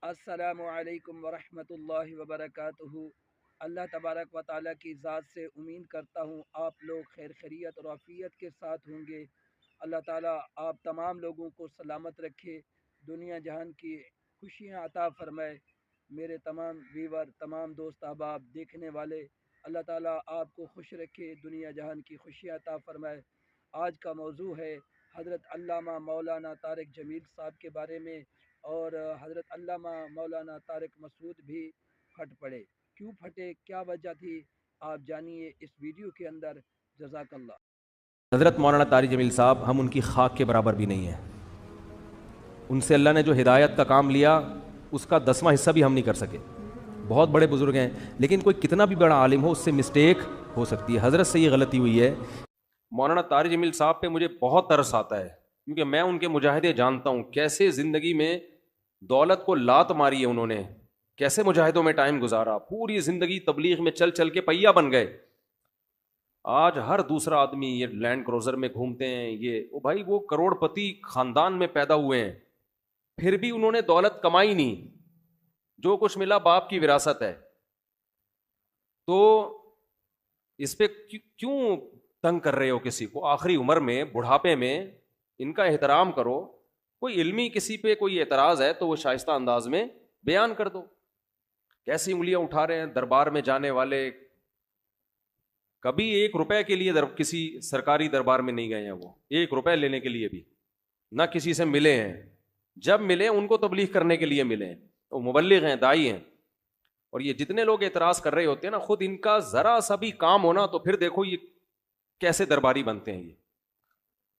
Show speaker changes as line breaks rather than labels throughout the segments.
السلام علیکم ورحمۃ اللہ وبرکاتہ۔ اللہ تبارک و تعالیٰ کی ذات سے امید کرتا ہوں آپ لوگ خیر خیریت اور عافیت کے ساتھ ہوں گے۔ اللہ تعالیٰ آپ تمام لوگوں کو سلامت رکھے، دنیا جہان کی خوشیاں عطا فرمائے۔ میرے تمام ویور، تمام دوست احباب دیکھنے والے، اللہ تعالیٰ آپ کو خوش رکھے، دنیا جہان کی خوشیاں عطا فرمائے۔ آج کا موضوع ہے حضرت علامہ مولانا طارق جمیل صاحب کے بارے میں، اور حضرت علامہ مولانا طارق مسعود بھی پھٹ پڑے۔ کیوں پھٹے، کیا وجہ تھی، آپ جانیے اس ویڈیو کے اندر۔ جزاک اللہ۔
حضرت مولانا طارق جمیل صاحب ہم ان کی خاک کے برابر بھی نہیں ہیں۔ ان سے اللہ نے جو ہدایت کا کام لیا اس کا 10واں حصہ بھی ہم نہیں کر سکے۔ بہت بڑے بزرگ ہیں، لیکن کوئی کتنا بھی بڑا عالم ہو اس سے مسٹیک ہو سکتی ہے۔ حضرت سے یہ غلطی ہوئی ہے۔ مولانا طارق جمیل صاحب پہ مجھے بہت ترس آتا ہے، کیونکہ میں ان کے مجاہدے جانتا ہوں، کیسے زندگی میں دولت کو لات ماری ہے انہوں نے، کیسے مجاہدوں میں ٹائم گزارا، پوری زندگی تبلیغ میں چل چل کے پہیا بن گئے۔ آج ہر دوسرا آدمی یہ لینڈ کروزر میں گھومتے ہیں، بھائی وہ کروڑ پتی خاندان میں پیدا ہوئے ہیں، پھر بھی انہوں نے دولت کمائی نہیں، جو کچھ ملا باپ کی وراثت ہے۔ تو اس پہ کیوں تنگ کر رہے ہو کسی کو؟ آخری عمر میں، بڑھاپے میں ان کا احترام کرو۔ کوئی علمی کسی پہ کوئی اعتراض ہے تو وہ شائستہ انداز میں بیان کر دو۔ کیسی انگلیاں اٹھا رہے ہیں دربار میں جانے والے، کبھی 1 روپے کے لیے کسی سرکاری دربار میں نہیں گئے ہیں، وہ 1 روپے لینے کے لیے بھی نہ کسی سے ملے ہیں۔ جب ملے ان کو تبلیغ کرنے کے لیے ملے ہیں، وہ مبلغ ہیں، دائی ہیں۔ اور یہ جتنے لوگ اعتراض کر رہے ہوتے ہیں نا، خود ان کا ذرا سا بھی کام ہونا تو پھر دیکھو یہ کیسے درباری بنتے ہیں۔ یہ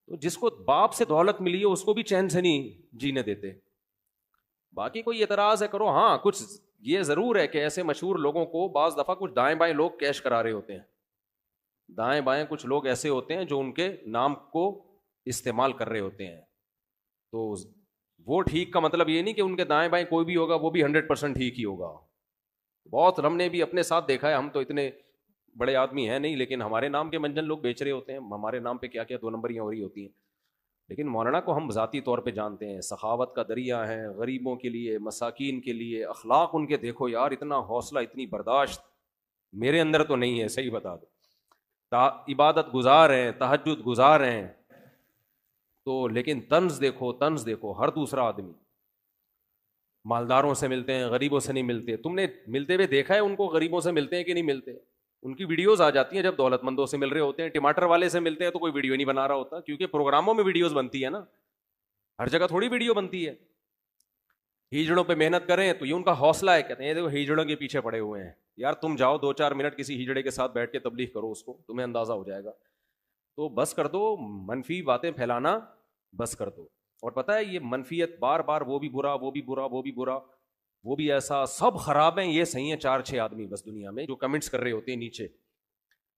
تو جس کو باپ سے دولت ملی ہے اس کو بھی چین سے نہیں جینے دیتے۔ باقی کوئی اعتراض ہے کرو، ہاں کچھ یہ ضرور ہے کہ ایسے مشہور لوگوں کو بعض دفعہ کچھ دائیں بائیں لوگ کیش کرا رہے ہوتے ہیں، دائیں بائیں کچھ لوگ ایسے ہوتے ہیں جو ان کے نام کو استعمال کر رہے ہوتے ہیں۔ تو وہ ٹھیک کا مطلب یہ نہیں کہ ان کے دائیں بائیں کوئی بھی ہوگا وہ بھی 100% ٹھیک ہی ہوگا۔ بہت ہم نے بھی اپنے ساتھ دیکھا ہے، ہم تو اتنے بڑے آدمی ہیں نہیں، لیکن ہمارے نام کے منجن لوگ بیچ رہے ہوتے ہیں، ہمارے نام پہ کیا کیا 2 نمبریاں ہو رہی ہوتی ہیں۔ لیکن مولانا کو ہم ذاتی طور پہ جانتے ہیں، سخاوت کا دریا ہے، غریبوں کے لیے، مساکین کے لیے، اخلاق ان کے دیکھو یار، اتنا حوصلہ، اتنی برداشت میرے اندر تو نہیں ہے، صحیح بتا دو۔ عبادت گزار ہیں، تہجد گزار ہیں، تو لیکن طنز دیکھو ہر دوسرا آدمی مالداروں سے ملتے ہیں، غریبوں سے نہیں ملتے۔ تم نے ملتے ہوئے دیکھا ہے ان کو؟ غریبوں سے ملتے ہیں کہ نہیں ملتے؟ ان کی ویڈیوز آ جاتی ہیں جب دولت مندوں سے مل رہے ہوتے ہیں۔ ٹماٹر والے سے ملتے ہیں تو کوئی ویڈیو نہیں بنا رہا ہوتا، کیونکہ پروگراموں میں ویڈیوز بنتی ہے نا، ہر جگہ تھوڑی ویڈیو بنتی ہے۔ ہیجڑوں پہ محنت کریں تو یہ ان کا حوصلہ ہے، کہتے ہیں دیکھو ہیجڑوں کے پیچھے پڑے ہوئے ہیں۔ یار تم جاؤ 2-4 منٹ کسی ہیجڑے کے ساتھ بیٹھ کے تبلیغ کرو، اس کو تمہیں اندازہ ہو جائے گا۔ تو بس کر دو منفی باتیں پھیلانا، بس کر دو۔ اور پتہ ہے یہ منفیت بار بار، وہ بھی برا، وہ بھی برا، وہ بھی برا، وہ بھی ایسا، سب خراب ہیں، یہ صحیح ہیں 4-6 آدمی بس دنیا میں جو کمنٹس کر رہے ہوتے ہیں نیچے۔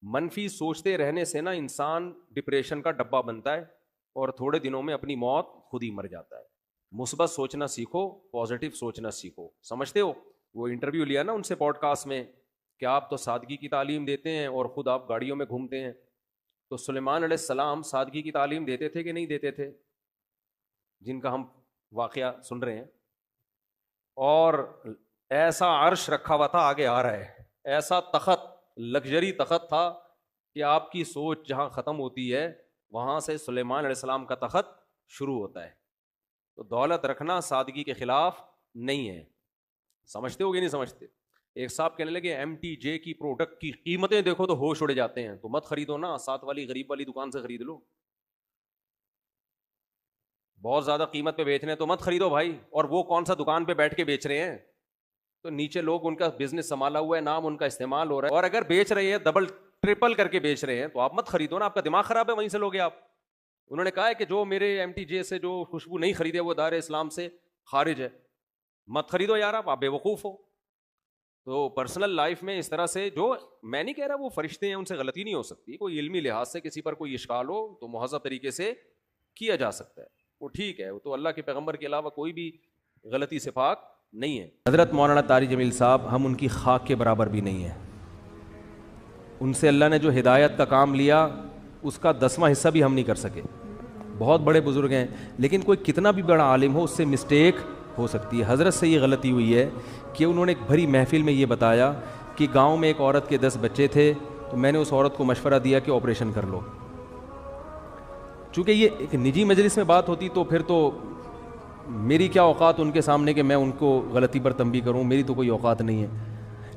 منفی سوچتے رہنے سے نا انسان ڈپریشن کا ڈبہ بنتا ہے اور تھوڑے دنوں میں اپنی موت خود ہی مر جاتا ہے۔ مثبت سوچنا سیکھو، پازیٹیو سوچنا سیکھو۔ سمجھتے ہو؟ وہ انٹرویو لیا نا ان سے پوڈ کاسٹ میں کہ آپ تو سادگی کی تعلیم دیتے ہیں اور خود آپ گاڑیوں میں گھومتے ہیں، تو سلیمان علیہ السلام سادگی کی تعلیم دیتے تھے کہ نہیں دیتے تھے؟ جن کا ہم واقعہ سن رہے ہیں۔ اور ایسا عرش رکھا ہوا تھا، آگے آ رہا ہے، ایسا تخت، لگژری تخت تھا کہ آپ کی سوچ جہاں ختم ہوتی ہے وہاں سے سلیمان علیہ السلام کا تخت شروع ہوتا ہے۔ تو دولت رکھنا سادگی کے خلاف نہیں ہے۔ سمجھتے ہو کہ نہیں سمجھتے؟ ایک صاحب کہنے لگے MTJ کی پروڈکٹ کی قیمتیں دیکھو تو ہوش اڑ جاتے ہیں، تو مت خریدو نا، ساتھ والی غریب والی دکان سے خرید لو۔ بہت زیادہ قیمت پہ بیچ رہے ہیں تو مت خریدو بھائی، اور وہ کون سا دکان پہ بیٹھ کے بیچ رہے ہیں؟ تو نیچے لوگ ان کا بزنس سنبھالا ہوا ہے، نام ان کا استعمال ہو رہا ہے، اور اگر بیچ رہے ہیں ڈبل ٹرپل کر کے بیچ رہے ہیں تو آپ مت خریدو نا، آپ کا دماغ خراب ہے، وہیں سے لوگے آپ۔ انہوں نے کہا ہے کہ جو میرے MTJ سے جو خوشبو نہیں خریدے وہ دائرہ اسلام سے خارج ہے، مت خریدو یار، آپ بے وقوف ہو۔ تو پرسنل لائف میں اس طرح سے، جو میں نہیں کہہ رہا وہ فرشتے ہیں ان سے غلطی نہیں ہو سکتی، کوئی علمی لحاظ سے کسی پر کوئی اشکال ہو تو مہذب طریقے سے کیا جا سکتا ہے، وہ ٹھیک ہے، وہ تو اللہ کے پیغمبر کے علاوہ کوئی بھی غلطی سے پاک نہیں ہے۔ حضرت مولانا طارق جمیل صاحب ہم ان کی خاک کے برابر بھی نہیں ہیں۔ ان سے اللہ نے جو ہدایت کا کام لیا اس کا 10واں حصہ بھی ہم نہیں کر سکے۔ بہت بڑے بزرگ ہیں، لیکن کوئی کتنا بھی بڑا عالم ہو اس سے مسٹیک ہو سکتی ہے. حضرت سے یہ غلطی ہوئی ہے کہ انہوں نے ایک بھری محفل میں یہ بتایا کہ گاؤں میں ایک عورت کے 10 بچے تھے, تو میں نے اس عورت کو مشورہ دیا کہ آپریشن کر لو. چونکہ یہ ایک نجی مجلس میں بات ہوتی تو پھر تو میری کیا اوقات ان کے سامنے کہ میں ان کو غلطی پر تنبیہ کروں, میری تو کوئی اوقات نہیں ہے.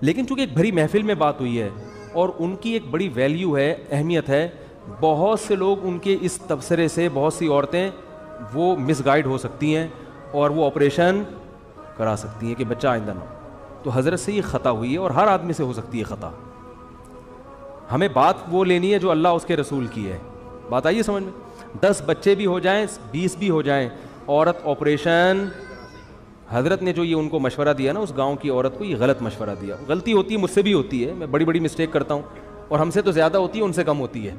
لیکن چونکہ ایک بھری محفل میں بات ہوئی ہے اور ان کی ایک بڑی ویلیو ہے, اہمیت ہے, بہت سے لوگ ان کے اس تبصرے سے, بہت سی عورتیں وہ مس گائیڈ ہو سکتی ہیں اور وہ آپریشن کرا سکتی ہیں کہ بچہ آئندہ نہ ہو. تو حضرت سے یہ خطا ہوئی ہے اور ہر آدمی سے ہو سکتی ہے خطا. ہمیں بات وہ لینی ہے جو اللہ اس کے رسول کی ہے. بات آئیے سمجھ میں. 10 بچے بھی ہو جائیں, 20 بھی ہو جائیں, عورت آپریشن, حضرت نے جو یہ ان کو مشورہ دیا نا, اس گاؤں کی عورت کو یہ غلط مشورہ دیا. غلطی ہوتی ہے, مجھ سے بھی ہوتی ہے, میں بڑی بڑی مسٹیک کرتا ہوں اور ہم سے تو زیادہ ہوتی ہے, ان سے کم ہوتی ہے,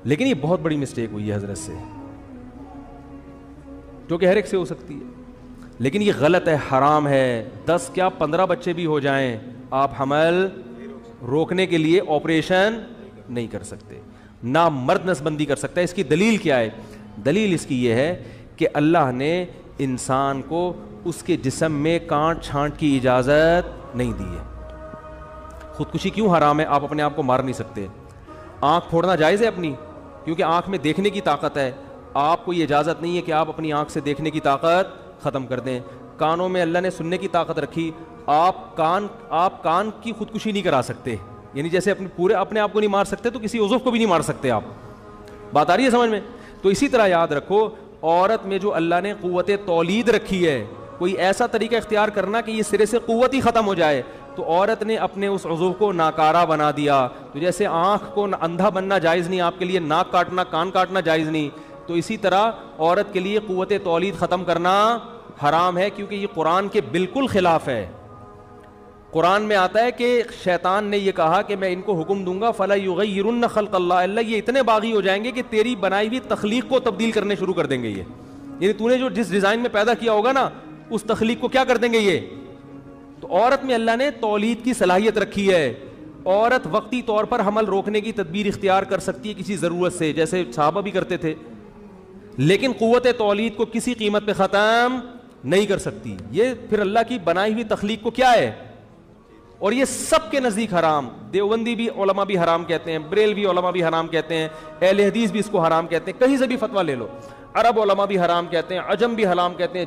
لیکن یہ بہت بڑی مسٹیک ہوئی ہے حضرت سے, جو کہ ہر ایک سے ہو سکتی ہے. لیکن یہ غلط ہے, حرام ہے. 10 کیا 15 بچے بھی ہو جائیں, آپ حمل روکنے کے لیے آپریشن نہیں کر سکتے, نہ مرد نسبندی کر سکتا ہے. اس کی دلیل کیا ہے؟ دلیل اس کی یہ ہے کہ اللہ نے انسان کو اس کے جسم میں کانٹ چھانٹ کی اجازت نہیں دی ہے. خودکشی کیوں حرام ہے؟ آپ اپنے آپ کو مار نہیں سکتے. آنکھ پھوڑنا جائز ہے اپنی, کیونکہ آنکھ میں دیکھنے کی طاقت ہے. آپ کو یہ اجازت نہیں ہے کہ آپ اپنی آنکھ سے دیکھنے کی طاقت ختم کر دیں. کانوں میں اللہ نے سننے کی طاقت رکھی, آپ کان کی خودکشی نہیں کرا سکتے. یعنی جیسے اپنے آپ کو نہیں مار سکتے تو کسی عضو کو بھی نہیں مار سکتے آپ. بات آ رہی ہے سمجھ میں؟ تو اسی طرح یاد رکھو, عورت میں جو اللہ نے قوت تولید رکھی ہے, کوئی ایسا طریقہ اختیار کرنا کہ یہ سرے سے قوت ہی ختم ہو جائے, تو عورت نے اپنے اس عضو کو ناکارہ بنا دیا. تو جیسے آنکھ کو اندھا بننا جائز نہیں آپ کے لیے, ناک کاٹنا, کان کاٹنا جائز نہیں, تو اسی طرح عورت کے لیے قوت تولید ختم کرنا حرام ہے, کیونکہ یہ قرآن کے بالکل خلاف ہے. قرآن میں آتا ہے کہ شیطان نے یہ کہا کہ میں ان کو حکم دوں گا فَلَا يُغَيِّرُنَّ خَلْقَ اللَّهِ, اللہ یہ اتنے باغی ہو جائیں گے کہ تیری بنائی ہوئی تخلیق کو تبدیل کرنے شروع کر دیں گے. یہ یعنی تو نے جو جس ڈیزائن میں پیدا کیا ہوگا نا, اس تخلیق کو کیا کر دیں گے یہ. تو عورت میں اللہ نے تولید کی صلاحیت رکھی ہے. عورت وقتی طور پر حمل روکنے کی تدبیر اختیار کر سکتی ہے کسی ضرورت سے, جیسے صحابہ بھی کرتے تھے, لیکن قوت تولید کو کسی قیمت پہ ختم نہیں کر سکتی. یہ پھر اللہ کی بنائی ہوئی تخلیق کو کیا ہے, اور یہ سب کے نزدیک حرام. دیوبندی بھی علماء بھی حرام کہتے ہیں, بریلوی علماء بھی حرام کہتے ہیں, اہل حدیث بھی اس کو حرام کہتے ہیں, کہیں سے بھی فتویٰ لے لو. عرب علماء بھی حرام کہتے ہیں, عجم بھی حرام کہتے ہیں.